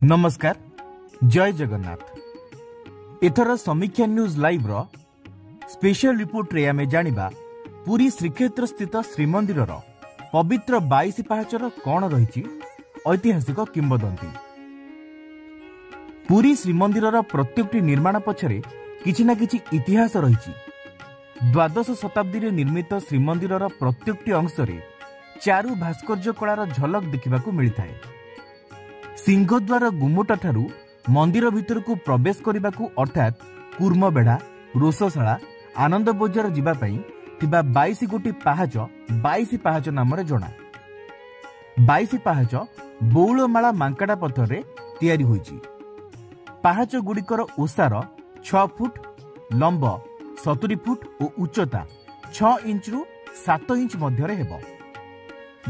नमस्कार, जय जगन्नाथ। एथर समीक्षा न्यूज लाइव रो स्पेशल रिपोर्ट रे आमे जानिबा पुरी श्रीक्षेत्र स्थित श्रीमंदिर पवित्र 22 पाहाचर कौन रही ऐतिहासिक किंवदंती। पुरी श्रीमंदिर प्रत्येकटी निर्माण पछरे किछि ना किछि इतिहास रही। द्वादश शताब्दी रे निर्मित श्रीमंदिर प्रत्येकटी अंशरे चारु भास्कर्य कलार झलक देखा मिलता है। सिंहद्वार गुमुट ठारू मंदिर भितर को प्रवेश करने को अर्थात कूर्मबेढ़ा, रोषशाला, आनंद बजार जीवाई 22 गोटी पाहाच 22 पाहाच नाम जना। 22 पाहाच बौलमाला मांकड़ा पत्थर तैयारी होईची। पाहाच गुड़िकर ओसार 6 फुट, लंब 70 फुट और उच्चता 6 इंच रु 7 इंच मध्य हेब।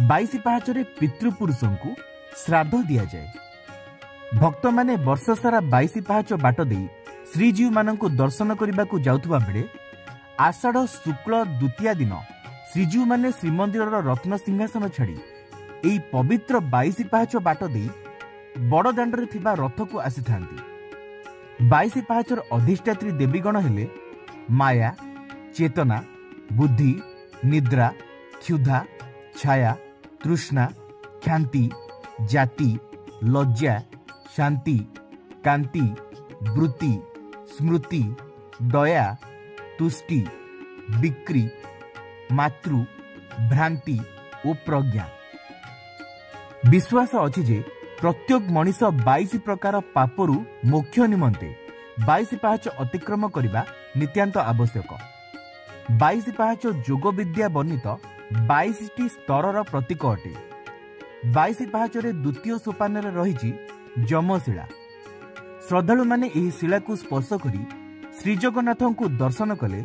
22 पाहाचरे पितृपुरुषों को श्राद्ध दिया जाए। भक्त माने वर्ष सारा 22 पाहाच बाट दे श्रीजीव मानक दर्शन करने को जाउथुबा बेले आषाढ़ शुक्ल द्वितीया दिन श्रीजीव माने श्रीमंदिर रत्न सिंहासन छाड़ी एई पवित्र 22 पाहाच बाट दे बड़ दांडरे थिबा रथ को आसी थांती। 22 पाहाचर अधिष्ठात्री देवीगण हेले माया, चेतना, बुद्धि, निद्रा, क्षुधा, छाया, तृष्णा, ख्याति, जाति, लज्जा, शांति, कांति, वृत्ति, स्मृति, दया, तुष्टि, बिक्री, मातृ, भ्रांति और प्रज्ञा। विश्वास अछि जे प्रत्येक मनीष 22 प्रकार पापरु मोक्ष निमंते 22 पाहाच अतिक्रम करने नित्यांत आवश्यक। 22 पाहाच जोग विद्या वर्णित 22टी स्तर प्रतीक अटे। 22 पाहाचरे द्वितीय सोपान रही जमशिला। श्रद्धालु माने एही शिला को स्पर्श करी श्रीजगन्नाथ को दर्शन कले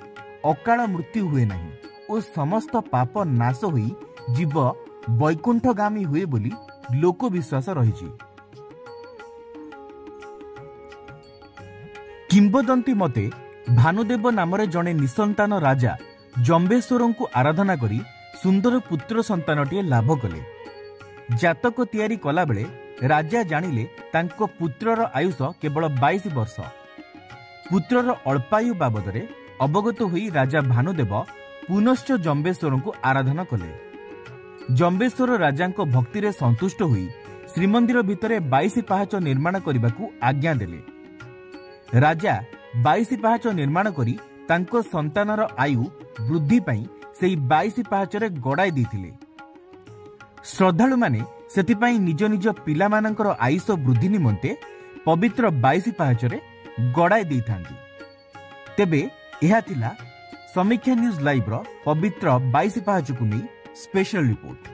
अकाल मृत्यु हुए नहीं और समस्त पाप नाश हुई जीव वैकुंठगामी हुए बोली लोक विश्वास रही। किंवदंती मते भानुदेव नामरे जड़े निसंतान राजा जम्बेश्वर को आराधना करी सुंदर पुत्र संतानटीए लाभ कले। जातक तैयारी कला बेले राजा जानिले तांको पुत्रर आयुष केवल 22 वर्ष। पुत्रर अल्पायु बाबदरे अवगत हुई राजा भानुदेव पुनश्च जम्बेश्वर को आराधना कले। जम्बेश्वर राजा भक्ति रे संतुष्ट हुई श्रीमंदिर भितरे 22 पाहाच निर्माण करने को आज्ञा देले। राजा 22 पाहाच निर्माण करी तांको संतानर आयु वृद्धि पाई सेई 22 पाहाचरे गड़ाई देथिले। श्रद्धालु माने सेतिपाई निज निज पिला मानकर आयुष वृद्धि निमंते पवित्र 22 पाहाचरे गड़ाई देइथांती। तेबे एहा थिला समीक्षा न्यूज लाइव रो पवित्र 22 पाहाच को नहीं स्पेशल रिपोर्ट।